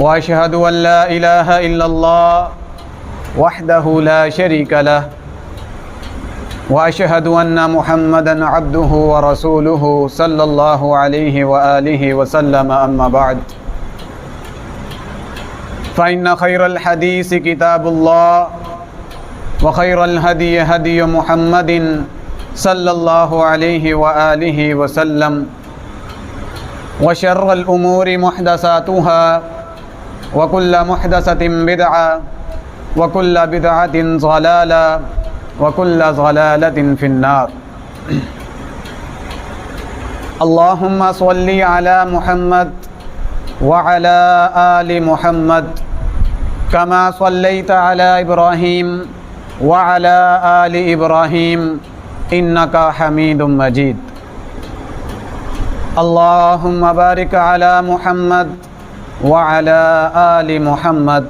وأشهد أن لا إله إلا الله وحده لا شريك له وأشهد أن محمدًا عبده ورسوله صلى الله عليه وآله وسلم أما بعد فإن خير الحديث كتاب الله وخير الهدي هدي محمد صلى الله عليه وآله وسلم وشر الأمور محدثاتها وكل محدثة بدعة وكل بدعة ضلالة وكل ضلالة في النار اللهم صل على محمد وعلى آل محمد كما صليت على إبراهيم وعلى آل إبراهيم إنك حميد مجيد اللهم بارك على محمد وعلى آل محمد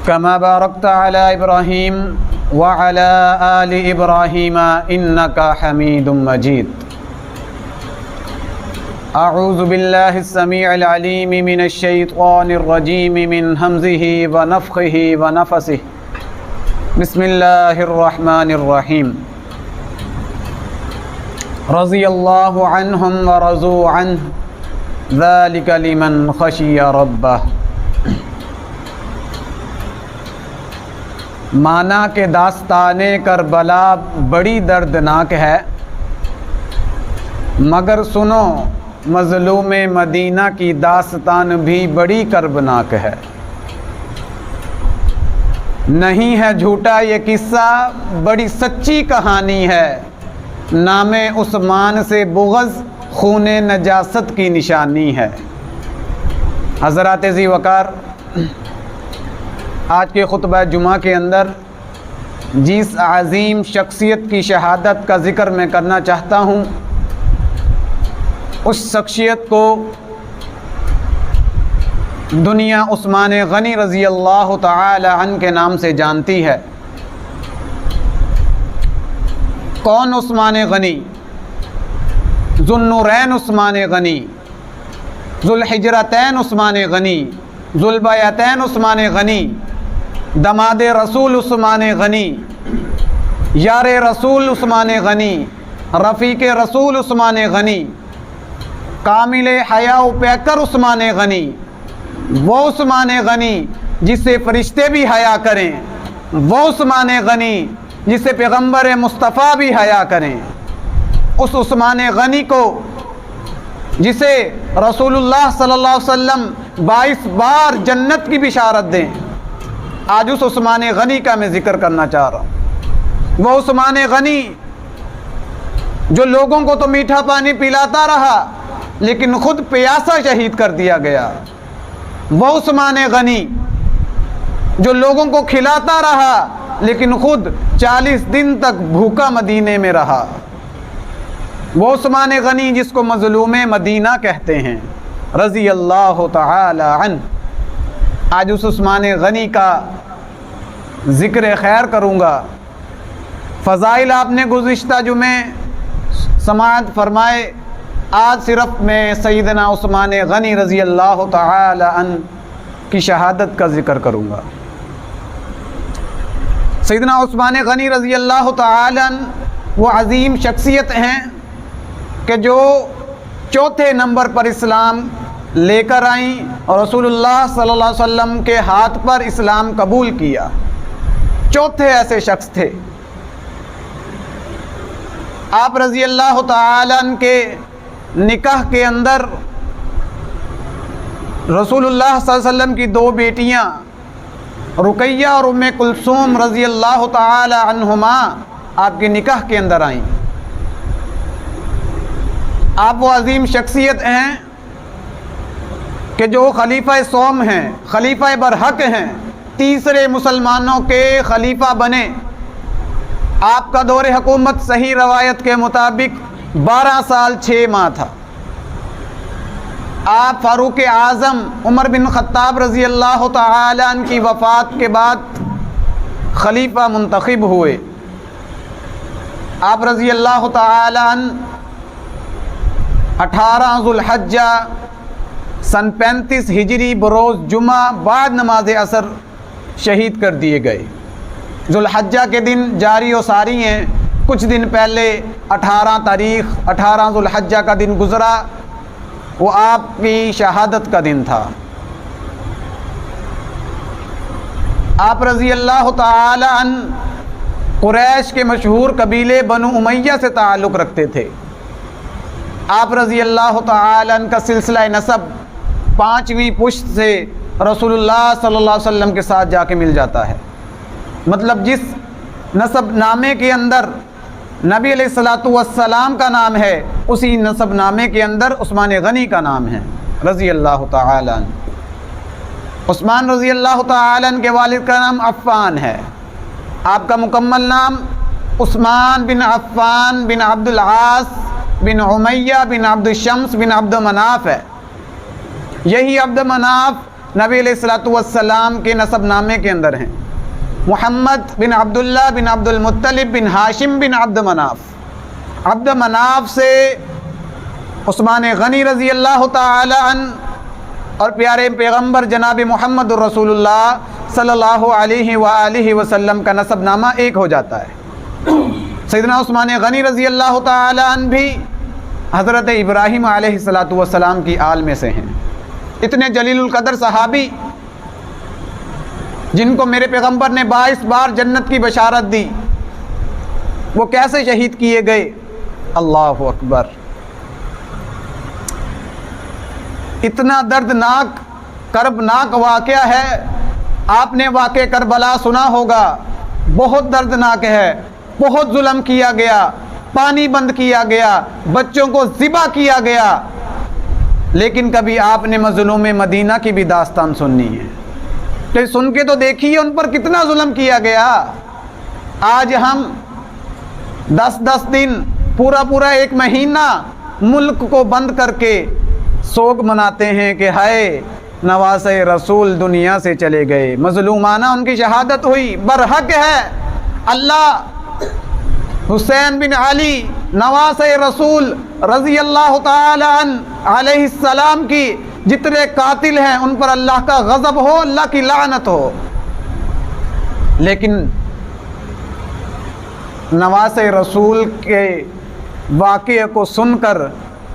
كما باركت على إبراهيم وعلى آل إبراهيم إنك حميد مجيد أعوذ بالله السميع العليم من الشيطان الرجيم من همزه ونفخه ونفثه بسم الله الرحمن الرحيم رضي الله عنهم ورضوا عنه ذلك لمن خشي ربه۔ مانا کہ داستان کربلا بڑی دردناک ہے، مگر سنو مظلوم مدینہ کی داستان بھی بڑی کربناک ہے۔ نہیں ہے جھوٹا یہ قصہ، بڑی سچی کہانی ہے، نام عثمان سے بغض خون نجاست کی نشانی ہے۔ حضرات ذی وقار، آج کے خطبہ جمعہ کے اندر جس عظیم شخصیت کی شہادت کا ذکر میں کرنا چاہتا ہوں، اس شخصیت کو دنیا عثمان غنی رضی اللہ تعالی عنہ کے نام سے جانتی ہے۔ کون عثمان غنی؟ ذو النورین عثمان غنی، ذو الحجرتین عثمان غنی، ذو البیعتین عثمان غنی، دماد رسول عثمان غنی، یار رسول عثمان غنی، رفیق رسول عثمان غنی، کامل حیا و پیکر عثمان غنی، وہ عثمان غنی جس سے فرشتے بھی حیا کریں، وہ عثمان غنی جس سے پیغمبر مصطفیٰ بھی حیا کریں، اس عثمان غنی کو جسے رسول اللہ صلی اللہ علیہ وسلم 22 بار جنت کی بشارت دیں، آج اس عثمان غنی کا میں ذکر کرنا چاہ رہا ہوں۔ وہ عثمان غنی جو لوگوں کو تو میٹھا پانی پلاتا رہا لیکن خود پیاسا شہید کر دیا گیا۔ وہ عثمان غنی جو لوگوں کو کھلاتا رہا لیکن خود 40 دن تک بھوکا مدینے میں رہا۔ وہ عثمان غنی جس کو مظلوم مدینہ کہتے ہیں رضی اللہ تعالی عنہ۔ آج اس عثمان غنی کا ذکر خیر کروں گا۔ فضائل آپ نے گزشتہ جمعے سماعت فرمائے، آج صرف میں سیدنا عثمان غنی رضی اللہ تعالی عنہ کی شہادت کا ذکر کروں گا۔ سیدنا عثمان غنی رضی اللہ تعالی عنہ وہ عظیم شخصیت ہیں کہ جو چوتھے نمبر پر اسلام لے کر آئیں اور رسول اللہ صلی اللہ علیہ وسلم کے ہاتھ پر اسلام قبول کیا۔ چوتھے ایسے شخص تھے۔ آپ رضی اللہ تعالی عنہ کے نکاح کے اندر رسول اللہ صلی اللہ علیہ وسلم کی 2 بیٹیاں رقیہ اور ام کلثوم رضی اللہ تعالی عنہما آپ کے نکاح کے اندر آئیں۔ آپ وہ عظیم شخصیت ہیں کہ جو خلیفہ سوم ہیں، خلیفہ برحق ہیں، تیسرے مسلمانوں کے خلیفہ بنے۔ آپ کا دور حکومت صحیح روایت کے مطابق 12 سال 6 ماہ تھا۔ آپ فاروق اعظم عمر بن خطاب رضی اللہ تعالی عنہ کی وفات کے بعد خلیفہ منتخب ہوئے۔ آپ رضی اللہ تعالی عنہ 18 ذوالحجہ سن 35 ہجری بروز جمعہ بعد نماز عصر شہید کر دیے گئے۔ ذوالحجہ کے دن جاری و ساری ہیں، کچھ دن پہلے 18 ذوالحجہ کا دن گزرا، وہ آپ کی شہادت کا دن تھا۔ آپ رضی اللہ تعالی عنہ قریش کے مشہور قبیلے بنو امیہ سے تعلق رکھتے تھے۔ آپ رضی اللہ تعالی عنہ کا سلسلہ نسب 5ویں پشت سے رسول اللہ صلی اللہ علیہ وسلم کے ساتھ جا کے مل جاتا ہے۔ مطلب جس نسب نامے کے اندر نبی علیہ الصلوۃ والسلام کا نام ہے، اسی نسب نامے کے اندر عثمان غنی کا نام ہے رضی اللہ تعالی عنہ۔ عثمان رضی اللہ تعالی عنہ کے والد کا نام عفان ہے۔ آپ کا مکمل نام عثمان بن عفان بن عبد العاص بن امیہ بن عبد الشمس بن عبد مناف ہے۔ یہی عبد مناف نبی علیہ الصلوۃ والسلام کے نسب نامے کے اندر ہیں۔ محمد بن عبداللہ بن عبد المطلب بن ہاشم بن عبد مناف، عبد مناف سے عثمان غنی رضی اللہ تعالی عنہ اور پیارے پیغمبر جناب محمد الرسول اللہ صلی اللہ علیہ وآلہ وسلم کا نسب نامہ ایک ہو جاتا ہے۔ سیدنا عثمان غنی رضی اللہ تعالی عنہ بھی حضرت ابراہیم علیہ السلام کی آل میں سے ہیں۔ اتنے جلیل القدر صحابی جن کو میرے پیغمبر نے 22 بار جنت کی بشارت دی، وہ کیسے شہید کیے گئے؟ اللہ اکبر! اتنا دردناک کربناک واقعہ ہے۔ آپ نے واقعہ کربلا سنا ہوگا، بہت دردناک ہے۔ بہت ظلم کیا گیا، پانی بند کیا گیا، بچوں کو ذبح کیا گیا، لیکن کبھی آپ نے مظلوم مدینہ کی بھی داستان سننی ہے تو سن کے تو دیکھیے ان پر کتنا ظلم کیا گیا۔ آج ہم 10 دن پورا ایک مہینہ ملک کو بند کر کے سوگ مناتے ہیں کہ ہائے نواسہ رسول دنیا سے چلے گئے، مظلومانہ ان کی شہادت ہوئی، برحق ہے۔ اللہ حسین بن علی نواسہ رسول رضی اللہ تعالی عنہ علیہ السلام کی جتنے قاتل ہیں ان پر اللہ کا غضب ہو، اللہ کی لعنت ہو، لیکن نواسہ رسول کے واقعے کو سن کر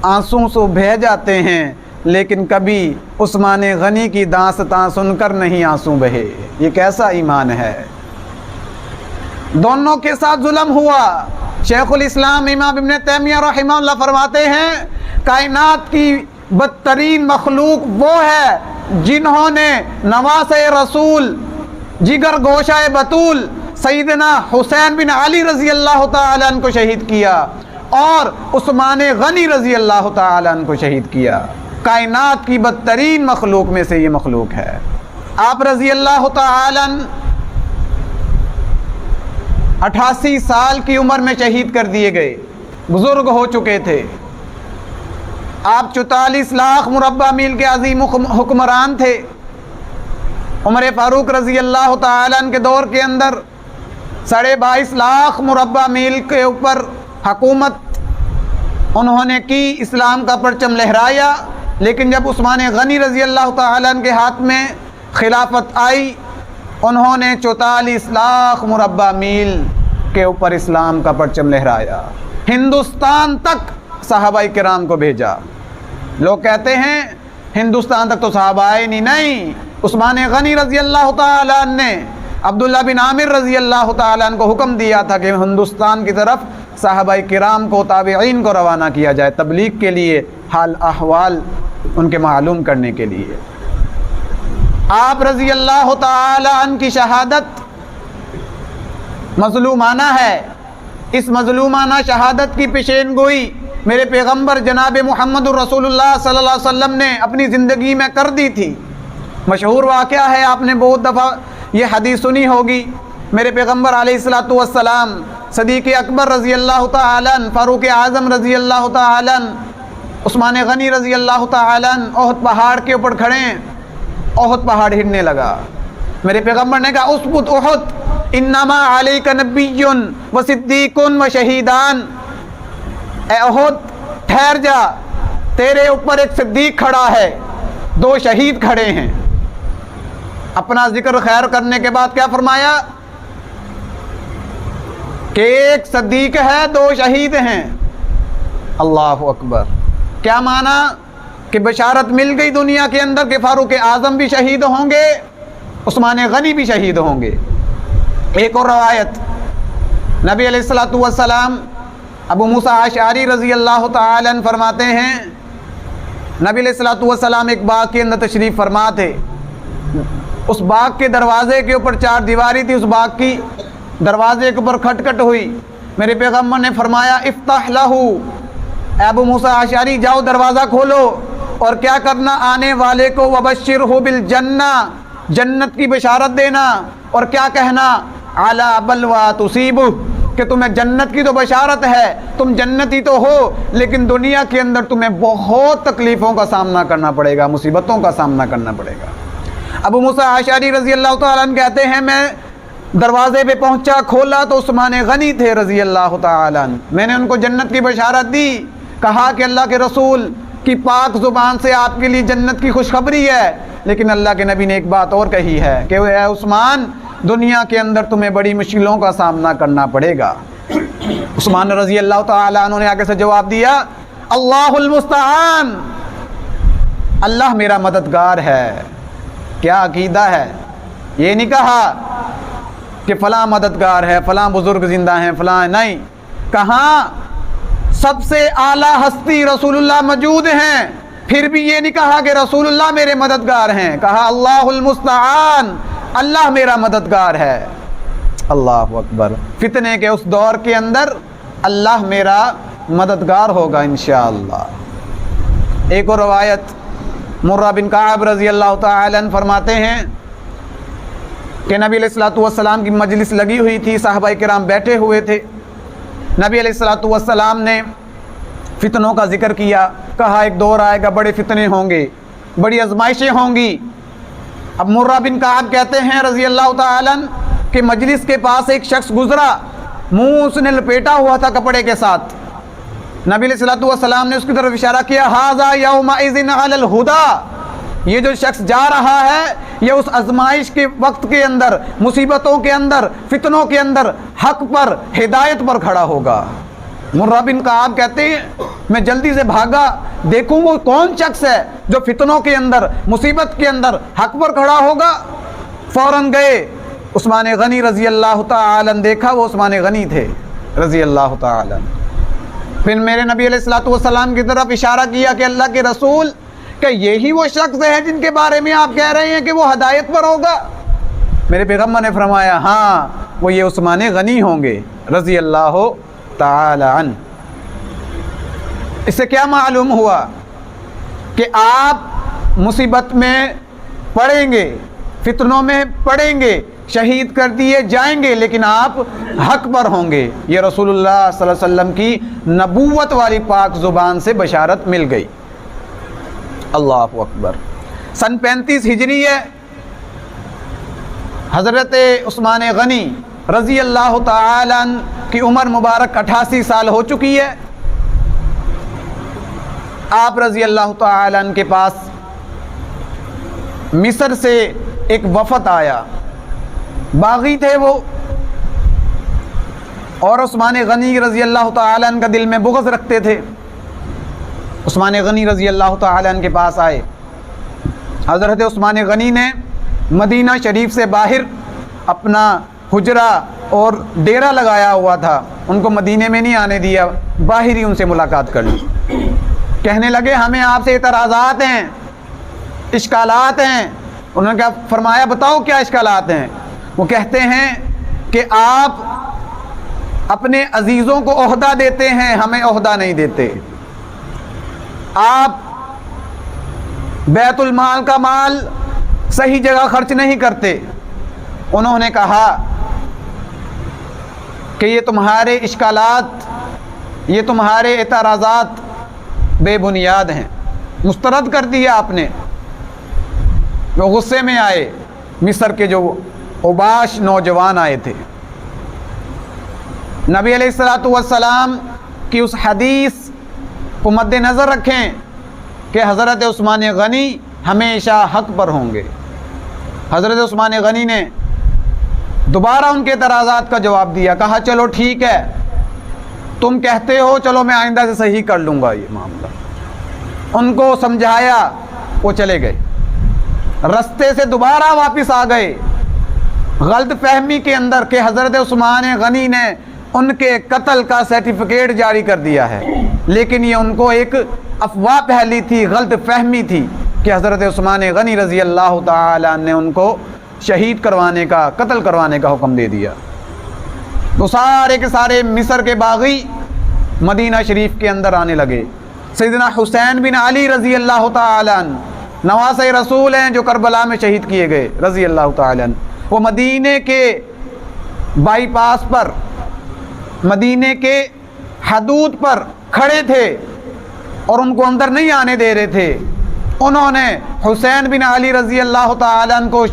آنسوں سے بہہ جاتے ہیں، لیکن کبھی عثمان غنی کی داستان سن کر نہیں آنسو بہے۔ یہ کیسا ایمان ہے؟ دونوں کے ساتھ ظلم ہوا۔ شیخ الاسلام امام ابن تیمیہ رحمہ اللہ فرماتے ہیں کائنات کی بدترین مخلوق وہ ہے جنہوں نے نواسہ رسول جگر گوشہ بطول سیدنا حسین بن علی رضی اللہ تعالی عنہ کو شہید کیا اور عثمان غنی رضی اللہ تعالی عنہ کو شہید کیا۔ کائنات کی بدترین مخلوق میں سے یہ مخلوق ہے۔ آپ رضی اللہ تعالی عنہ 88 سال کی عمر میں شہید کر دیے گئے، بزرگ ہو چکے تھے۔ آپ 44 لاکھ مربع میل کے عظیم حکمران تھے۔ عمر فاروق رضی اللہ تعالی عنہ کے دور کے اندر 22.5 لاکھ مربع میل کے اوپر حکومت انہوں نے کی، اسلام کا پرچم لہرایا، لیکن جب عثمان غنی رضی اللہ تعالی عنہ کے ہاتھ میں خلافت آئی، انہوں نے 44 لاکھ مربع میل کے اوپر اسلام کا پرچم لہرایا، ہندوستان تک صحابہ کرام کو بھیجا۔ لوگ کہتے ہیں ہندوستان تک تو صحابہ آئے نہیں، عثمان غنی رضی اللہ تعالی عنہ نے عبداللہ بن عامر رضی اللہ تعالی عنہ کو حکم دیا تھا کہ ہندوستان کی طرف صحابہ کرام کو، تابعین کو روانہ کیا جائے تبلیغ کے لیے، حال احوال ان کے معلوم کرنے کے لیے۔ آپ رضی اللہ تعالی عنہ کی شہادت مظلومانہ ہے۔ اس مظلومانہ شہادت کی پیشین گوئی میرے پیغمبر جناب محمد الرسول اللہ صلی اللہ علیہ وسلم نے اپنی زندگی میں کر دی تھی۔ مشہور واقعہ ہے، آپ نے بہت دفعہ یہ حدیث سنی ہوگی۔ میرے پیغمبر علیہ الصلوۃ والسلام صدیق اکبر رضی اللہ تعالی عنہ، فاروق اعظم رضی اللہ تعالی عنہ، عثمان غنی رضی اللہ تعالی عنہ احد پہاڑ کے اوپر کھڑے ہیں۔ احد پہاڑ ہلنے لگا، میرے پیغمبر نے کہا اسبت احد انما علیک نبی و صدیق و شہیدان، اے احد ٹھہر جا، تیرے اوپر ایک صدیق کھڑا ہے دو شہید کھڑے ہیں. اپنا ذکر خیر کرنے کے بعد کیا فرمایا کہ ایک صدیق ہے، دو شہید ہیں. اللہ اکبر. کیا معنی کہ بشارت مل گئی دنیا کے اندر کہ فاروق اعظم بھی شہید ہوں گے، عثمان غنی بھی شہید ہوں گے. ایک اور روایت، نبی علیہ الصلوۃ والسلام ابو موسیٰ اشعری رضی اللہ تعالی عنہ فرماتے ہیں، نبی علیہ الصلوۃ والسلام ایک باغ کے اندر تشریف فرما تھے. اس باغ کے دروازے کے اوپر چار دیواری تھی، اس باغ کی دروازے کے اوپر کھٹکھٹ ہوئی. میرے پیغمبر نے فرمایا افتح لہو، اے ابو موسیٰ اشعری جاؤ دروازہ کھولو، اور کیا کرنا، آنے والے کو وبشرہ بالجنہ، جنت کی بشارت دینا. اور کیا کہنا، علی بلوى تصیبہ، کہ تمہیں جنت کی تو بشارت ہے، تم جنتی تو ہو، لیکن دنیا کے اندر تمہیں بہت تکلیفوں کا سامنا کرنا پڑے گا، مصیبتوں کا سامنا کرنا پڑے گا. ابو موسیٰ اشعری رضی اللہ تعالیٰ عنہ کہتے ہیں میں دروازے پہ پہنچا، کھولا تو عثمان غنی تھے رضی اللہ تعالیٰ عنہ. میں نے ان کو جنت کی بشارت دی، کہا کہ اللہ کے رسول کی پاک زبان سے آپ کے لیے جنت کی خوشخبری ہے. لیکن اللہ کے نبی نے ایک بات اور کہی ہے کہ اے عثمان، دنیا کے اندر تمہیں بڑی مشکلوں کا سامنا کرنا پڑے گا. عثمان رضی اللہ تعالیٰ عنہ نے آگے سے جواب دیا، اللہ المستعان، اللہ میرا مددگار ہے. کیا عقیدہ ہے، یہ نہیں کہا کہ فلاں مددگار ہے، فلاں بزرگ زندہ ہیں، فلاں نہیں. کہاں سب سے اعلیٰ ہستی رسول اللہ موجود ہیں، پھر بھی یہ نہیں کہا کہ رسول اللہ میرے مددگار ہیں، کہا اللہ المستعان، اللہ میرا مددگار ہے. اللہ اکبر. فتنے کے اس دور کے اندر اللہ میرا مددگار ہوگا انشاءاللہ. ایک اور روایت، مرہ بن کعب رضی اللہ تعالی عنہ فرماتے ہیں کہ نبی علیہ الصلوۃ والسلام کی مجلس لگی ہوئی تھی، صحابہ کرام بیٹھے ہوئے تھے. نبی علیہ الصلوۃ والسلام نے فتنوں کا ذکر کیا، کہا ایک دور آئے گا، بڑے فتنے ہوں گے، بڑی آزمائشیں ہوں گی. اب مرہ بن کعب کہتے ہیں رضی اللہ تعالیٰ عنہ کہ مجلس کے پاس ایک شخص گزرا، منہ اس نے لپیٹا ہوا تھا کپڑے کے ساتھ. نبی علیہ الصلوۃ والسلام نے اس کی طرف اشارہ کیا، ھذا یومئذ علی الہدی، یہ جو شخص جا رہا ہے یہ اس آزمائش کے وقت کے اندر، مصیبتوں کے اندر، فتنوں کے اندر حق پر، ہدایت پر کھڑا ہوگا. مرہ بن کعب کہتے ہیں میں جلدی سے بھاگا، دیکھوں وہ کون شخص ہے جو فتنوں کے اندر، مصیبت کے اندر حق پر کھڑا ہوگا. فوراً گئے، عثمان غنی رضی اللہ تعالی عنہ دیکھا، وہ عثمان غنی تھے رضی اللہ تعالی عنہ. پھر میرے نبی علیہ الصلوۃ والسلام کی طرف اشارہ کیا کہ اللہ کے رسول، کہ یہی وہ شخص ہے جن کے بارے میں آپ کہہ رہے ہیں کہ وہ ہدایت پر ہوگا. میرے پیغمبر نے فرمایا ہاں وہ یہ عثمان غنی ہوں گے رضی اللہ تعالی عنہ. اس سے کیا معلوم ہوا کہ آپ مصیبت میں پڑیں گے، فتنوں میں پڑیں گے، شہید کر دیے جائیں گے، لیکن آپ حق پر ہوں گے. یہ رسول اللہ صلی اللہ علیہ وسلم کی نبوت والی پاک زبان سے بشارت مل گئی. اللہ اکبر. سن 35 ہجری ہے. حضرت عثمان غنی رضی اللہ تعالی عنہ کی عمر مبارک 88 سال ہو چکی ہے. آپ رضی اللہ تعالی عنہ کے پاس مصر سے ایک وفد آیا، باغی تھے وہ، اور عثمان غنی رضی اللہ تعالی عنہ کا دل میں بغض رکھتے تھے. عثمان غنی رضی اللہ تعالی عنہ کے پاس آئے. حضرت عثمان غنی نے مدینہ شریف سے باہر اپنا حجرہ اور ڈیرا لگایا ہوا تھا، ان کو مدینے میں نہیں آنے دیا، باہر ہی ان سے ملاقات کر لی. کہنے لگے ہمیں آپ سے اعتراضات ہیں، اشکالات ہیں. انہوں نے کہا فرمایا بتاؤ کیا اشکالات ہیں. وہ کہتے ہیں کہ آپ اپنے عزیزوں کو عہدہ دیتے ہیں، ہمیں عہدہ نہیں دیتے. آپ بیت المال کا مال صحیح جگہ خرچ نہیں کرتے. انہوں نے کہا کہ یہ تمہارے اشکالات، یہ تمہارے اعتراضات بے بنیاد ہیں. مسترد کر دیا آپ نے. وہ غصے میں آئے. مصر کے جو اوباش نوجوان آئے تھے، نبی علیہ الصلوۃ والسلام کی اس حدیث کو مد نظر رکھیں کہ حضرت عثمان غنی ہمیشہ حق پر ہوں گے۔ حضرت عثمان غنی نے دوبارہ ان کے اعتراضات کا جواب دیا، کہا چلو ٹھیک ہے، تم کہتے ہو، چلو میں آئندہ سے صحیح کر لوں گا یہ معاملہ۔ ان کو سمجھایا، وہ چلے گئے، رستے سے دوبارہ واپس آ گئے غلط فہمی کے اندر کہ حضرت عثمان غنی نے ان کے قتل کا سرٹیفکیٹ جاری کر دیا ہے، لیکن یہ ان کو ایک افواہ پھیلی تھی، غلط فہمی تھی کہ حضرت عثمان غنی رضی اللہ تعالی عنہ نے ان کو شہید کروانے کا، قتل کروانے کا حکم دے دیا۔ تو سارے کے سارے مصر کے باغی مدینہ شریف کے اندر آنے لگے۔ سیدنا حسین بن علی رضی اللہ تعالی عنہ نواسۂ رسول ہیں جو کربلا میں شہید کیے گئے رضی اللہ تعالی عنہ، وہ مدینے کے بائی پاس پر، مدینے کے حدود پر کھڑے تھے اور ان کو اندر نہیں آنے دے رہے تھے۔ انہوں نے حسین بن علی رضی اللہ تعالی عنہ کو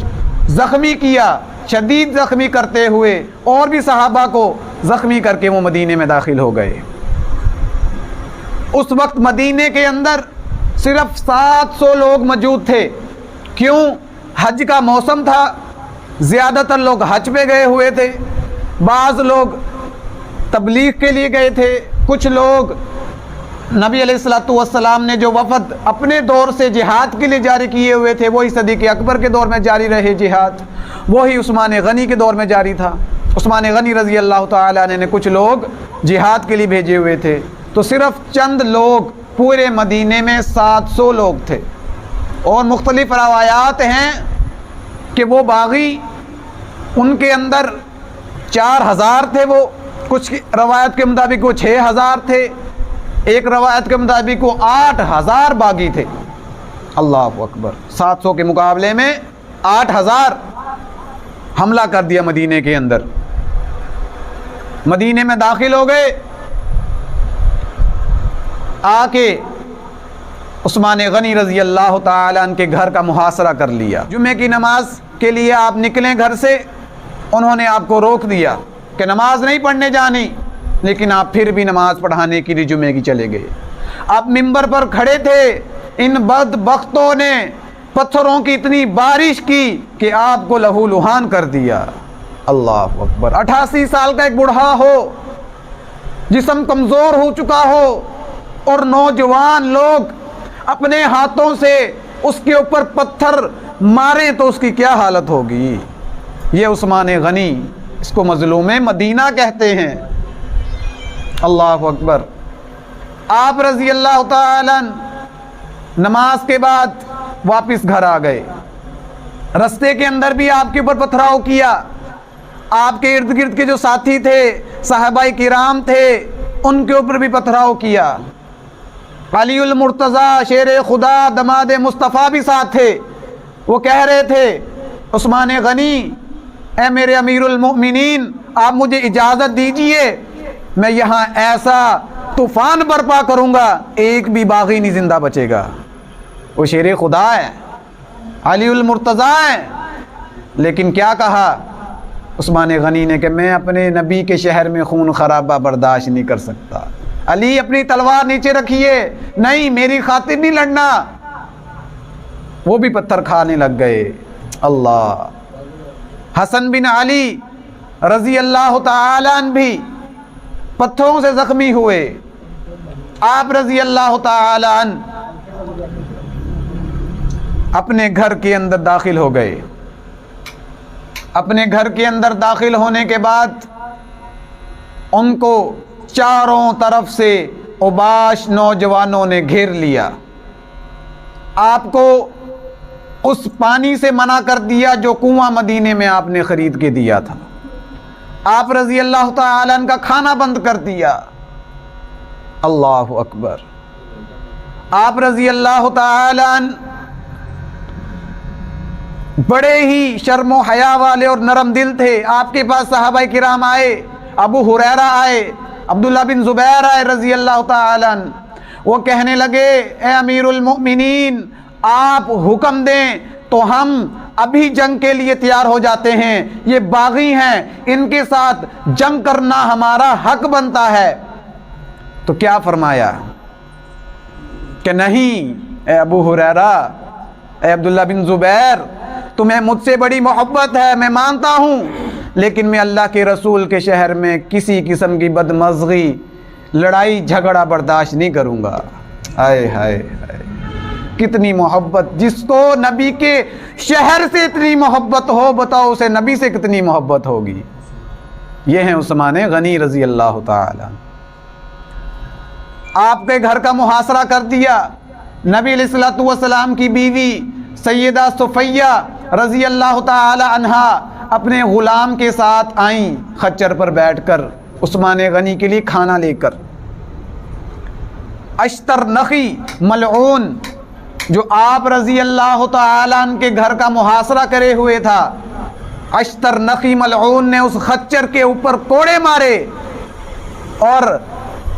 زخمی کیا، شدید زخمی کرتے ہوئے اور بھی صحابہ کو زخمی کر کے وہ مدینے میں داخل ہو گئے۔ اس وقت مدینے کے اندر صرف 700 لوگ موجود تھے۔ کیوں؟ حج کا موسم تھا، زیادہ تر لوگ حج پہ گئے ہوئے تھے، بعض لوگ تبلیغ کے لیے گئے تھے، کچھ لوگ نبی علیہ الصلوۃ والسلام نے جو وفد اپنے دور سے جہاد کے لیے جاری کیے ہوئے تھے، وہی صدیق اکبر کے دور میں جاری رہے جہاد، وہی عثمان غنی کے دور میں جاری تھا۔ عثمان غنی رضی اللہ تعالی عنہ نے کچھ لوگ جہاد کے لیے بھیجے ہوئے تھے، تو صرف چند لوگ پورے مدینے میں 700 لوگ تھے۔ اور مختلف روایات ہیں کہ وہ باغی ان کے اندر 4000 تھے، وہ کچھ روایت کے مطابق وہ 6000 تھے، ایک روایت کے مطابق وہ 8000 باغی تھے۔ اللہ اکبر، 700 کے مقابلے میں 8000 حملہ کر دیا مدینے کے اندر۔ مدینے میں داخل ہو گئے، آ کے عثمان غنی رضی اللہ تعالی عنہ کے گھر کا محاصرہ کر لیا۔ جمعے کی نماز کے لیے آپ نکلیں گھر سے، انہوں نے آپ کو روک دیا کہ نماز نہیں پڑھنے جانی، لیکن آپ پھر بھی نماز پڑھانے کے لیے جمعے کی چلے گئے۔ آپ ممبر پر کھڑے تھے، ان بدبختوں نے پتھروں کی اتنی بارش کی کہ آپ کو لہو لہان کر دیا۔ اللہ اکبر، 88 سال کا ایک بوڑھا ہو، جسم کمزور ہو چکا ہو، اور نوجوان لوگ اپنے ہاتھوں سے اس کے اوپر پتھر ماریں تو اس کی کیا حالت ہوگی۔ یہ عثمان غنی، اس کو مظلوم مدینہ کہتے ہیں۔ اللہ اکبر۔ آپ رضی اللہ تعالی عنہ نماز کے بعد واپس گھر آ گئے، رستے کے اندر بھی آپ کے اوپر پتھراؤ کیا، آپ کے ارد گرد کے جو ساتھی تھے، صحابہ کرام تھے، ان کے اوپر بھی پتھراؤ کیا۔ علی المرتضیٰ شیر خدا دماد مصطفیٰ بھی ساتھ تھے، وہ کہہ رہے تھے عثمان غنی، اے میرے امیر المؤمنین، آپ مجھے اجازت دیجئے، میں یہاں ایسا طوفان برپا کروں گا، ایک بھی باغی نہیں زندہ بچے گا۔ وہ شیر خدا ہے، علی المرتضیٰ ہے، لیکن کیا کہا عثمان غنی نے کہ میں اپنے نبی کے شہر میں خون خرابہ برداشت نہیں کر سکتا۔ علی اپنی تلوار نیچے رکھیے، نہیں میری خاطر نہیں لڑنا۔ وہ بھی پتھر کھانے لگ گئے۔ اللہ، حسن بن علی رضی اللہ تعالی عنہ بھی پتھروں سے زخمی ہوئے۔ آپ رضی اللہ تعالی عنہ اپنے گھر کے اندر داخل ہو گئے۔ اپنے گھر کے اندر داخل ہونے کے بعد ان کو چاروں طرف سے اوباش نوجوانوں نے گھیر لیا۔ آپ کو اس پانی سے منع کر دیا جو کنواں مدینے میں آپ نے خرید کے دیا تھا۔ آپ رضی اللہ تعالی عنہ کا کھانا بند کر دیا۔ اللہ اکبر۔ آپ رضی اللہ تعالی عنہ بڑے ہی شرم و حیا والے اور نرم دل تھے۔ آپ کے پاس صحابہ کرام آئے، ابو ہریرہ آئے، عبداللہ بن زبیر آئے رضی اللہ تعالی عنہ، وہ کہنے لگے اے امیر المؤمنین، آپ حکم دیں تو ہم ابھی جنگ کے لیے تیار ہو جاتے ہیں، یہ باغی ہیں، ان کے ساتھ جنگ کرنا ہمارا حق بنتا ہے۔ تو کیا فرمایا کہ نہیں اے ابو ہریرہ، اے عبداللہ بن زبیر تمہیں مجھ سے بڑی محبت ہے، میں مانتا ہوں، لیکن میں اللہ کے رسول کے شہر میں کسی قسم کی بدمزگی، لڑائی جھگڑا برداشت نہیں کروں گا۔ ہائے ہائے ہائے، کتنی محبت! جس کو نبی کے شہر سے اتنی محبت ہو، بتاؤ اسے نبی سے کتنی محبت ہوگی۔ یہ ہیں عثمان غنی رضی اللہ تعالی۔ آپ کے گھر کا محاصرہ کر دیا۔ نبی علیہ الصلوۃ والسلام کی بیوی سیدہ صفیہ رضی اللہ تعالی عنہا اپنے غلام کے ساتھ آئیں، خچر پر بیٹھ کر عثمان غنی کے لیے کھانا لے کر۔ اشتر نخی ملعون جو آپ رضی اللہ تعالی عنہ کے گھر کا محاصرہ کرے ہوئے تھا، اشتر نخی ملعون نے اس خچر کے اوپر کوڑے مارے، اور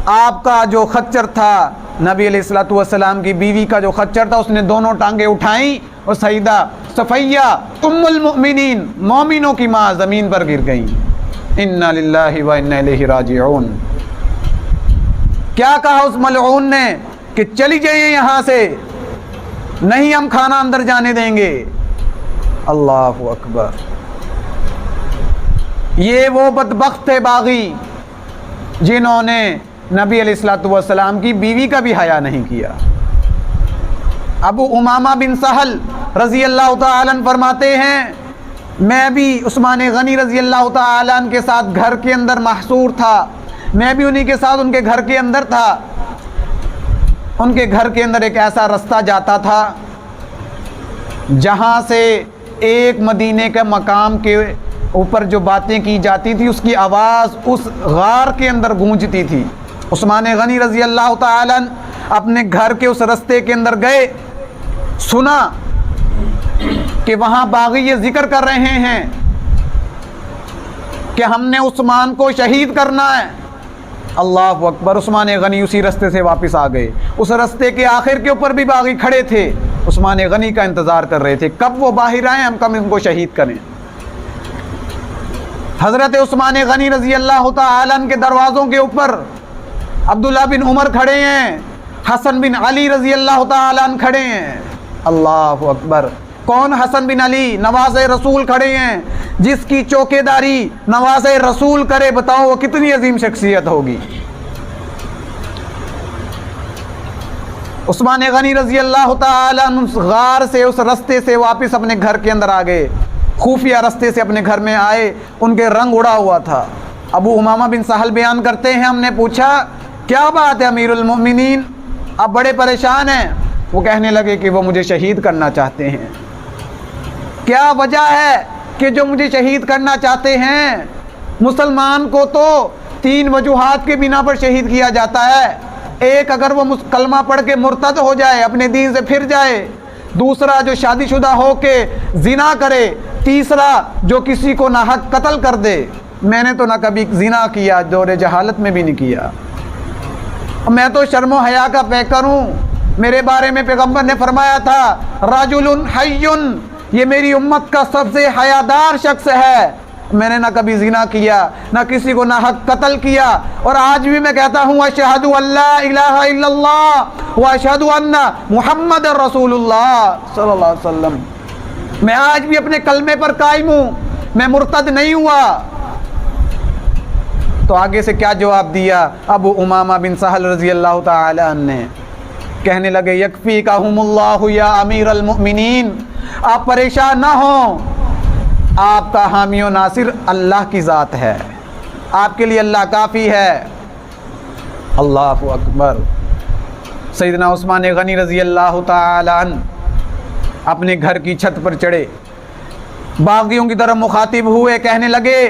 آپ کا جو خچر تھا، نبی علیہ الصلوۃ والسلام کی بیوی کا جو خچر تھا، اس نے دونوں ٹانگیں اٹھائیں اور سیدہ صفیہ ام المؤمنین، مومنوں کی ماں، زمین پر گر گئیں۔ انا للہ و انا الیہ راجعون۔ کیا کہا اس ملعون نے کہ چلی جائیں یہاں سے، نہیں ہم کھانا اندر جانے دیں گے۔ اللہ اکبر! یہ وہ بدبخت تھے باغی جنہوں نے نبی علیہ الصلوۃ والسلام کی بیوی کا بھی حیا نہیں کیا۔ ابو امامہ بن سہل رضی اللہ تعالی عنہ فرماتے ہیں میں بھی عثمان غنی رضی اللہ تعالی عنہ کے ساتھ گھر کے اندر محصور تھا، میں بھی انہی کے ساتھ ان کے گھر کے اندر تھا۔ ان کے گھر کے اندر ایک ایسا رستہ جاتا تھا جہاں سے ایک مدینے کے مقام کے اوپر جو باتیں کی جاتی تھی اس کی آواز اس غار کے اندر گونجتی تھی۔ عثمان غنی رضی اللہ تعالی عنہ اپنے گھر کے اس رستے کے اندر گئے، سنا کہ وہاں باغی یہ ذکر کر رہے ہیں کہ ہم نے عثمان کو شہید کرنا ہے۔ اللہ اکبر! عثمان غنی اسی رستے سے واپس آ گئے۔ اس رستے کے آخر کے اوپر بھی باغی کھڑے تھے، عثمان غنی کا انتظار کر رہے تھے کب وہ باہر آئیں، ہم کب ان کو شہید کریں۔ حضرت عثمان غنی رضی اللہ تعالی عنہ کے دروازوں کے اوپر عبداللہ بن عمر کھڑے ہیں، حسن بن علی رضی اللہ تعالی عنہ کھڑے ہیں۔ اللہ اکبر! کون حسن بن علی؟ نواز رسول کھڑے ہیں، جس کی چوکے داری نواز رسول کرے، بتاؤ وہ کتنی عظیم شخصیت ہوگی۔ عثمان غنی رضی اللہ تعالی عنہ اس غار سے، اس رستے سے واپس اپنے گھر کے اندر آ گئے، خفیہ رستے سے اپنے گھر میں آئے، ان کے رنگ اڑا ہوا تھا۔ ابو امامہ بن سہل بیان کرتے ہیں ہم نے پوچھا کیا بات ہے امیر المؤمنین، آپ بڑے پریشان ہیں؟ وہ کہنے لگے کہ وہ مجھے شہید کرنا چاہتے ہیں۔ کیا وجہ ہے کہ جو مجھے شہید کرنا چاہتے ہیں؟ مسلمان کو تو 3 وجوہات کے بنا پر شہید کیا جاتا ہے۔ ایک، اگر وہ کلمہ پڑھ کے مرتد ہو جائے، اپنے دین سے پھر جائے۔ دوسرا، جو شادی شدہ ہو کے زنا کرے۔ تیسرا، جو کسی کو ناحق قتل کر دے۔ میں نے تو نہ کبھی زنا کیا، دور جہالت میں بھی نہیں کیا، میں تو شرم و حیا کا پیکر ہوں۔ میرے بارے میں پیغمبر نے فرمایا تھا رجل حی، یہ میری امت کا سب سے حیادار شخص ہے۔ میں نے نہ کبھی زنا کیا، نہ کسی کو ناحق قتل کیا، اور آج بھی میں کہتا ہوں اشہد ان لا الہ الا اللہ واشہد ان محمد رسول اللہ صلی اللہ علیہ وسلم۔ میں آج بھی اپنے کلمے پر قائم ہوں، میں مرتد نہیں ہوا۔ تو آگے سے کیا جواب دیا ابو امامہ بن سہل رضی اللہ تعالی عنہ نے؟ کہنے لگے یکفیکہم اللہ یا امیر المؤمنین، آپ پریشان نہ ہوں، آپ کا حامی و ناصر اللہ کی ذات ہے، آپ کے لیے اللہ کافی ہے۔ اللہ اکبر! سیدنا عثمان غنی رضی اللہ تعالی عنہ اپنے گھر کی چھت پر چڑھے، باغیوں کی طرف مخاطب ہوئے، کہنے لگے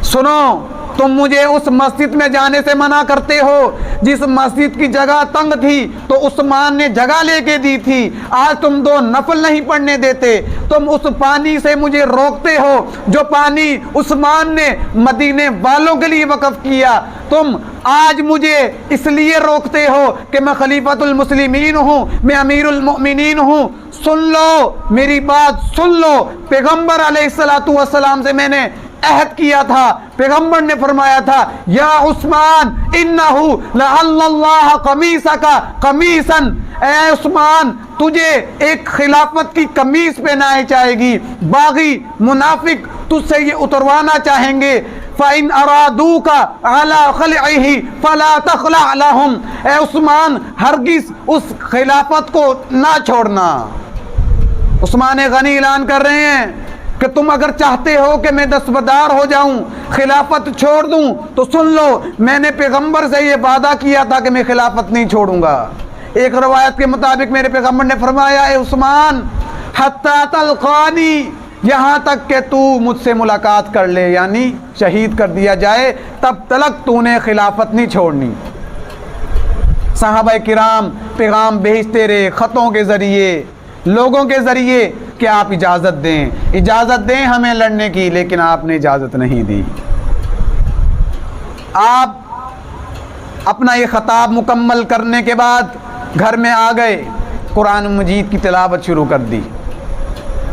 سنو، تم مجھے اس مسجد میں جانے سے منع کرتے ہو جس مسجد کی جگہ تنگ تھی تو عثمان نے جگہ لے کے دی تھی، آج تم 2 نفل نہیں پڑھنے دیتے، تم اس پانی سے مجھے روکتے ہو جو پانی عثمان نے مدینے والوں کے لیے وقف کیا، تم آج مجھے اس لیے روکتے ہو کہ میں خلیفۃ المسلمین ہوں، میں امیر المؤمنین ہوں۔ سن لو، میری بات سن لو، پیغمبر علیہ الصلوۃ والسلام سے میں نے عہد کیا تھا، پیغمبر نے فرمایا تھا یا عثمان انہو لعل اللہ قمیصک قمیصا، اے عثمان تجھے ایک خلافت کی قمیص پہنائی جائے گی، باغی منافق تجھ سے یہ اتروانا چاہیں گے، فَإِنْ أَرَادُوكَ عَلَى خَلْعِهِ فَلَا تَخْلَعْ لَهُمْ، اے عثمان ہرگز اس خلافت کو نہ چھوڑنا۔ عثمان غنی اعلان کر رہے ہیں کہ تم اگر چاہتے ہو کہ میں دستبردار ہو جاؤں، خلافت چھوڑ دوں، تو سن لو میں نے پیغمبر سے یہ وعدہ کیا تھا کہ میں خلافت نہیں چھوڑوں گا۔ ایک روایت کے مطابق میرے پیغمبر نے فرمایا اے عثمان حتی تلقانی، یہاں تک کہ تو مجھ سے ملاقات کر لے، یعنی شہید کر دیا جائے، تب تک تو نے خلافت نہیں چھوڑنی۔ صحابہ کرام پیغام بھیجتے رہے خطوں کے ذریعے، لوگوں کے ذریعے کہ آپ اجازت دیں ہمیں لڑنے کی، لیکن آپ نے اجازت نہیں دی۔ آپ اپنا یہ خطاب مکمل کرنے کے بعد گھر میں آ گئے، قرآن مجید کی تلاوت شروع کر دی۔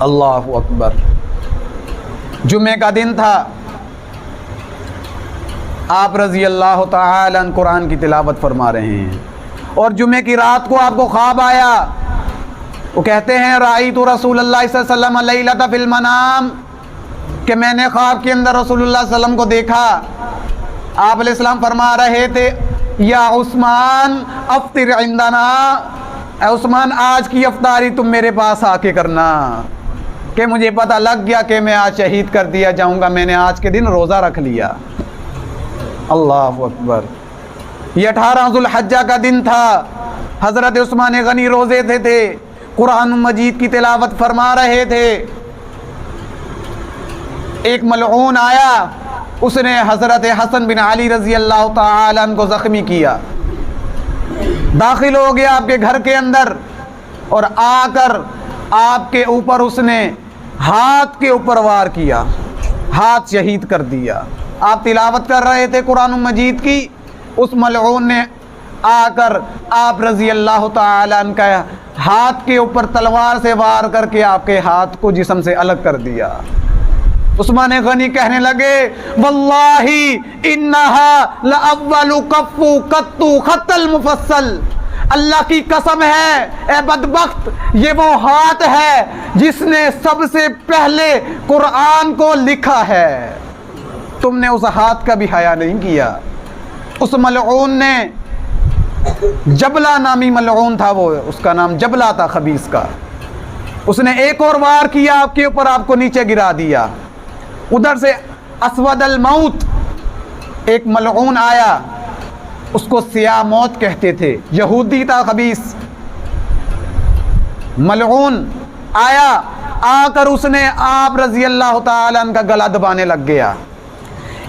اللہ اکبر۔ جمعے کا دن تھا، آپ رضی اللہ تعالی عنہ قرآن کی تلاوت فرما رہے ہیں، اور جمعے کی رات کو آپ کو خواب آیا۔ وہ کہتے ہیں رأیت رسول اللہ صلی اللہ علیہ وسلم لیلۃ فی المنام، کہ میں نے خواب کے اندر رسول اللہ صلی اللہ علیہ وسلم کو دیکھا، آپ علیہ السلام فرما رہے تھے یا عثمان افطر عندنا، اے عثمان آج کی افطاری تم میرے پاس آ کے کرنا، کہ مجھے پتہ لگ گیا کہ میں آج شہید کر دیا جاؤں گا، میں نے آج کے دن روزہ رکھ لیا۔ اللہ اکبر۔ یہ 18 ذو الحجہ کا دن تھا، حضرت عثمان غنی روزے تھے، قرآن مجید کی تلاوت فرما رہے تھے۔ ایک ملعون آیا، اس نے حضرت حسن بن علی رضی اللہ تعالی عنہ کو زخمی کیا، داخل ہو گیا آپ کے گھر کے اندر، اور آ کر آپ کے اوپر اس نے ہاتھ کے اوپر وار کیا، ہاتھ شہید کر دیا۔ آپ تلاوت کر رہے تھے قرآن مجید کی، اس ملعون نے آ کر آپ رضی اللہ تعالی عنہ کا ہاتھ کے اوپر تلوار سے وار کر کے آپ کے ہاتھ کو جسم سے الگ کر دیا۔ عثمان غنی کہنے لگے واللہ انہا لأول کف قط خط المفصل، اللہ کی قسم ہے اے بدبخت، یہ وہ ہاتھ ہے جس نے سب سے پہلے قرآن کو لکھا ہے، تم نے اس ہاتھ کا بھی حیا نہیں کیا۔ اس ملعون نے، جبلہ نامی ملعون تھا وہ، اس کا نام جبلہ تھا خبیث کا، اس نے ایک اور وار کیا آپ کے اوپر، آپ کو نیچے گرا دیا۔ ادھر سے اسود الموت ایک ملعون آیا، اس کو سیاہ موت کہتے تھے، یہودی تھا خبیث، ملعون آیا، آ کر اس نے آپ رضی اللہ تعالی عنہ کا گلا دبانے لگ گیا،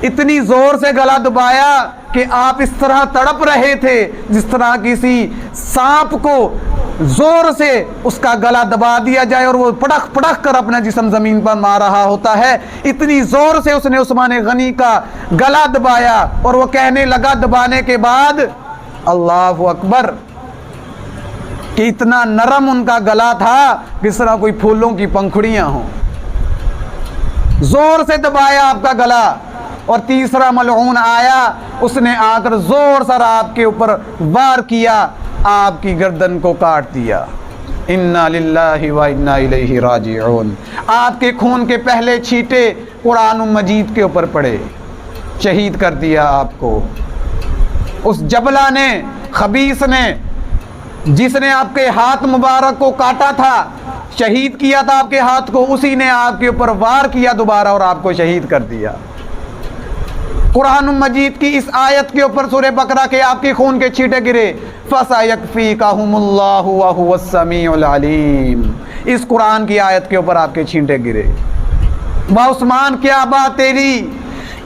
اتنی زور سے گلا دبایا کہ آپ اس طرح تڑپ رہے تھے جس طرح کسی سانپ کو زور سے اس کا گلا دبا دیا جائے اور وہ پڑک پڑک کر اپنا جسم زمین پر مار رہا ہوتا ہے، اتنی زور سے اس نے عثمان غنی کا گلا دبایا، اور وہ کہنے لگا دبانے کے بعد اللہ اکبر کہ اتنا نرم ان کا گلا تھا جس طرح کوئی پھولوں کی پنکھڑیاں ہوں، زور سے دبایا آپ کا گلا۔ اور تیسرا ملعون آیا، اس نے آ کر زور سے آپ کے اوپر وار کیا، آپ کی گردن کو کاٹ دیا۔ انا للہ و انا الیہ راجعون۔ آپ کے خون کے پہلے چھینٹے قرآن مجید کے اوپر پڑے، شہید کر دیا آپ کو۔ اس جبلہ نے، خبیث نے، جس نے آپ کے ہاتھ مبارک کو کاٹا تھا، شہید کیا تھا آپ کے ہاتھ کو، اسی نے آپ کے اوپر وار کیا دوبارہ اور آپ کو شہید کر دیا۔ قرآن مجید کی اس آیت کے اوپر سورہ بقرہ کے آپ کے خون کے چھینٹے گرے، فَسَيَكْفِيكَهُمُ اللَّهُ وَهُوَ السَّمِيعُ الْعَلِيمُ، اس قرآن کی آیت کے اوپر آپ کے چھینٹے گرے۔ عثمان کیا بات تیری،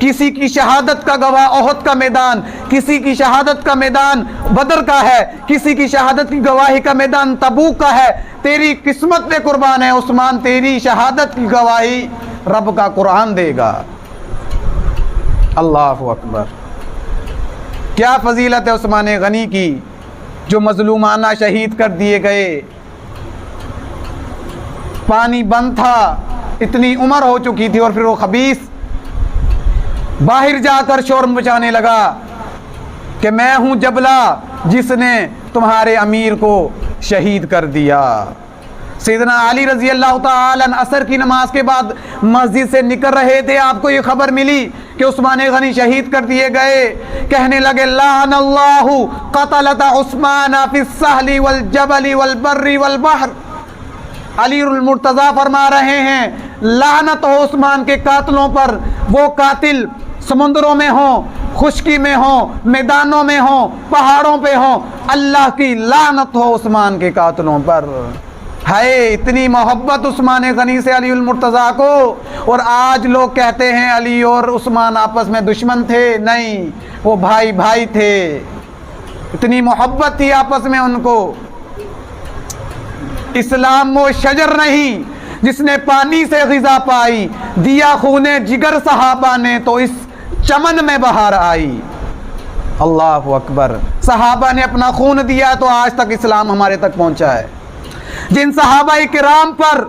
کسی کی شہادت کا گواہ احد کا میدان، کسی کی شہادت کا میدان بدر کا ہے، کسی کی شہادت کی گواہی کا میدان تبوک کا ہے، تیری قسمت پہ قربان ہے عثمان، تیری شہادت کی گواہی رب کا قرآن دے گا۔ اللہ اکبر۔ کیا فضیلت ہے عثمان غنی کی، جو مظلومانہ شہید کر دیے گئے۔ پانی بند تھا، اتنی عمر ہو چکی تھی، اور پھر وہ خبیث باہر جا کر شور مچانے لگا کہ میں ہوں جبلہ جس نے تمہارے امیر کو شہید کر دیا۔ سیدنا علی رضی اللہ تعالی عنہ عصر کی نماز کے بعد مسجد سے نکل رہے تھے، آپ کو یہ خبر ملی کہ عثمان غنی شہید کر دیے گئے۔ کہنے لگے لعن اللہ قتلۃ عثمان فی السہل والجبل والبر والبحر۔ علی المرتضیٰ فرما رہے ہیں لعنت ہو عثمان کے قاتلوں پر، وہ قاتل سمندروں میں ہوں، خشکی میں ہوں، میدانوں میں ہوں، پہاڑوں پہ ہوں، اللہ کی لعنت ہو عثمان کے قاتلوں پر۔ ہے اتنی محبت عثمان غنی سے علی المرتضیٰ کو، اور آج لوگ کہتے ہیں علی اور عثمان آپس میں دشمن تھے، نہیں، وہ بھائی بھائی تھے، اتنی محبت تھی آپس میں ان کو۔ اسلام وہ شجر نہیں جس نے پانی سے غذا پائی، دیا خون جگر صحابہ نے تو اس چمن میں بہار آئی۔ اللہ اکبر، صحابہ نے اپنا خون دیا تو آج تک اسلام ہمارے تک پہنچا ہے۔ جن صحابہ کرام پر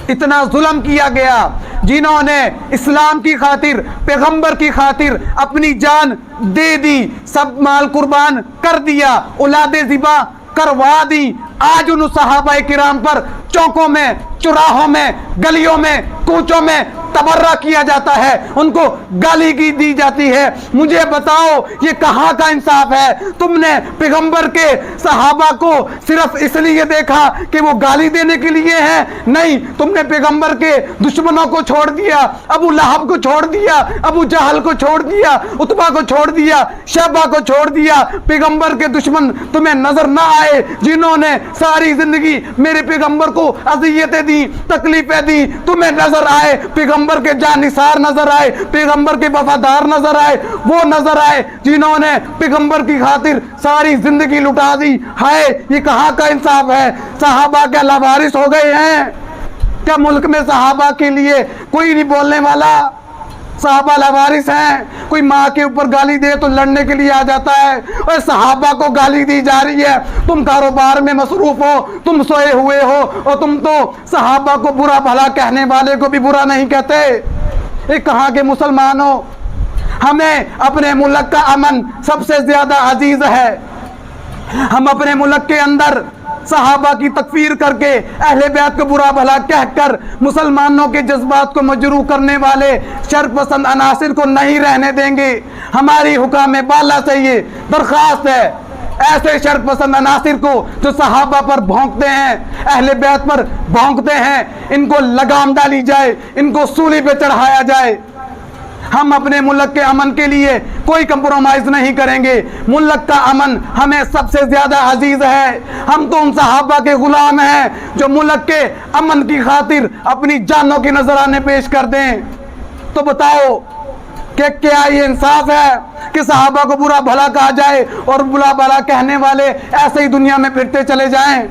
اتنا ظلم کیا گیا، جنہوں نے اسلام کی خاطر، پیغمبر کی خاطر اپنی جان دے دی، سب مال قربان کر دیا، اولاد ذبح کروا دی، آج ان صحابہ کرام پر چوکوں میں، چراہوں میں، گلیوں میں، کوچوں میں تبرہ کیا جاتا ہے، ان کو گالی کی دی جاتی ہے۔ مجھے بتاؤ یہ کہاں کا انصاف ہے؟ تم نے پیغمبر کے صحابہ کو صرف اس لیے دیکھا کہ وہ گالی دینے کے لیے ہیں؟ نہیں، تم نے پیغمبر کے دشمنوں کو چھوڑ دیا، ابو لہب کو چھوڑ دیا، ابو جہل کو چھوڑ دیا، عتبہ کو چھوڑ دیا، شیبہ کو چھوڑ دیا۔ پیغمبر کے دشمن تمہیں نظر نہ آئے جنہوں نے ساری زندگی میرے پیغمبر کو اذیتیں دی، تکلیفیں دی، تمہیں نظر آئے؟ پیغمبر کے جانثار نظر آئے، پیغمبر کے وفادار نظر آئے، وہ نظر آئے جنہوں نے پیغمبر کی خاطر ساری زندگی لٹا دی۔ ہائے، یہ کہاں کا انصاف ہے؟ صحابہ کیا لاوارث ہو گئے ہیں؟ کیا ملک میں صحابہ کے لیے کوئی نہیں بولنے والا؟ صحابہ لاوارث ہیں؟ کوئی ماں کے اوپر گالی دے تو لڑنے کے لیے آ جاتا ہے، اور صحابہ کو گالی دی جا رہی ہے۔ تم کاروبار میں مصروف ہو، تم سوئے ہوئے ہو، اور تم تو صحابہ کو برا بھلا کہنے والے کو بھی برا نہیں کہتے۔ یہ کہاں کے مسلمان ہو؟ ہمیں اپنے ملک کا امن سب سے زیادہ عزیز ہے۔ ہم اپنے ملک کے اندر صحابہ کی تکفیر کر کے، اہل بیت کو برا بھلا کہہ کر، مسلمانوں کے جذبات کو مجروح کرنے والے شر پسند عناصر کو نہیں رہنے دیں گے۔ ہماری حکام بالا سے یہ درخواست ہے، ایسے شر پسند عناصر کو جو صحابہ پر بھونکتے ہیں، اہل بیت پر بھونکتے ہیں، ان کو لگام ڈالی جائے، ان کو سولی پہ چڑھایا جائے۔ ہم اپنے ملک کے امن کے لیے کوئی کمپرومائز نہیں کریں گے۔ ملک کا امن ہمیں سب سے زیادہ عزیز ہے۔ ہم تو ان صحابہ کے غلام ہیں جو ملک کے امن کی خاطر اپنی جانوں کی نذرانے پیش کر دیں۔ تو بتاؤ کہ کیا یہ انصاف ہے کہ صحابہ کو برا بھلا کہا جائے اور برا بھلا کہنے والے ایسے ہی دنیا میں پھرتے چلے جائیں؟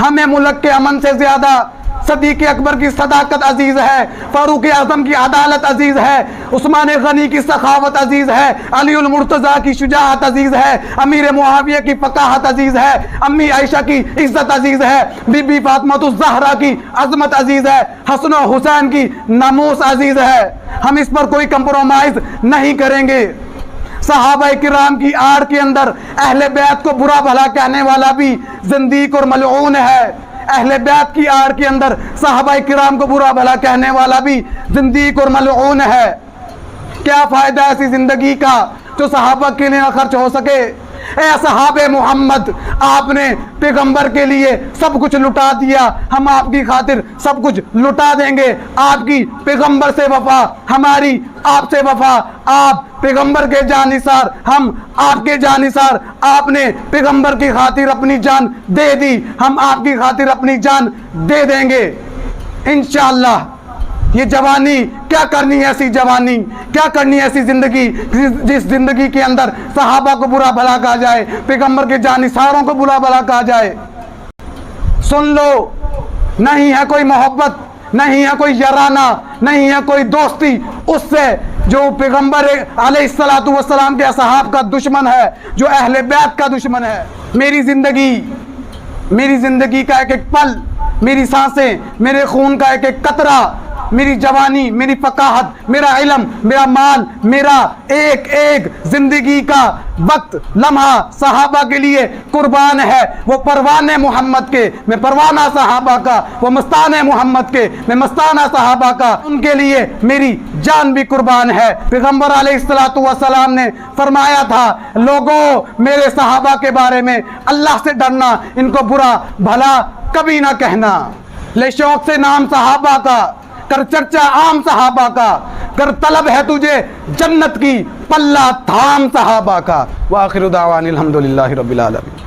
ہمیں ملک کے امن سے زیادہ صدیق اکبر کی صداقت عزیز ہے، فاروق اعظم کی عدالت عزیز ہے، عثمان غنی کی سخاوت عزیز ہے، علی المرتضیٰ کی شجاعت عزیز ہے، امیر معاویہ کی فقاہت عزیز ہے، امی عائشہ کی عزت عزیز ہے، بی بی فاطمہ الزہرا کی عظمت عزیز ہے، حسن و حسین کی ناموس عزیز ہے۔ ہم اس پر کوئی کمپرومائز نہیں کریں گے۔ صحابہ کرام کی آڑ کے اندر اہل بیت کو برا بھلا کہنے والا بھی زندیق اور ملعون ہے۔ اہل بیت کی آڑ کے اندر صحابہ کرام کو برا بھلا کہنے والا بھی زندیق اور ملعون ہے۔ کیا فائدہ ایسی زندگی کا جو صحابہ کے لیے نہ خرچ ہو سکے؟ اے صحاب محمد، آپ نے پیغمبر کے لیے سب کچھ لٹا دیا، ہم آپ کی خاطر سب کچھ لٹا دیں گے۔ آپ کی پیغمبر سے وفا، ہماری آپ سے وفا۔ آپ پیغمبر کے جانثار، ہم آپ کے جانثار۔ آپ نے پیغمبر کی خاطر اپنی جان دے دی، ہم آپ کی خاطر اپنی جان دے دیں گے انشاءاللہ۔ یہ جوانی کیا کرنی ہے، ایسی جوانی کیا کرنی ہے، ایسی زندگی جس زندگی کے اندر صحابہ کو برا بھلا کہا جائے، پیغمبر کے جانثاروں کو برا بھلا کہا جائے۔ سن لو، نہیں ہے کوئی محبت، نہیں ہے کوئی یارانہ، نہیں ہے کوئی دوستی اس سے جو پیغمبر علیہ السلام کے اصحاب کا دشمن ہے، جو اہل بیت کا دشمن ہے۔ میری زندگی کا ایک ایک پل، میری سانسیں، میرے خون کا ایک ایک قطرہ، میری جوانی، میری فقاہت، میرا علم، میرا مال، میرا ایک ایک زندگی کا وقت لمحہ صحابہ کے لیے قربان ہے۔ وہ پروان محمد کے، میں پروانہ صحابہ کا، وہ مستان محمد کے، میں مستانہ صحابہ کا، ان کے لیے میری جان بھی قربان ہے۔ پیغمبر علیہ السلام نے فرمایا تھا، لوگوں میرے صحابہ کے بارے میں اللہ سے ڈرنا، ان کو برا بھلا کبھی نہ کہنا۔ لے شوق سے نام صحابہ کا، کر چرچا عام صحابہ کا، کر طلب ہے تجھے جنت کی، پلہ تھام صحابہ کا۔ وآخر دعوان الحمدللہ رب العالمین۔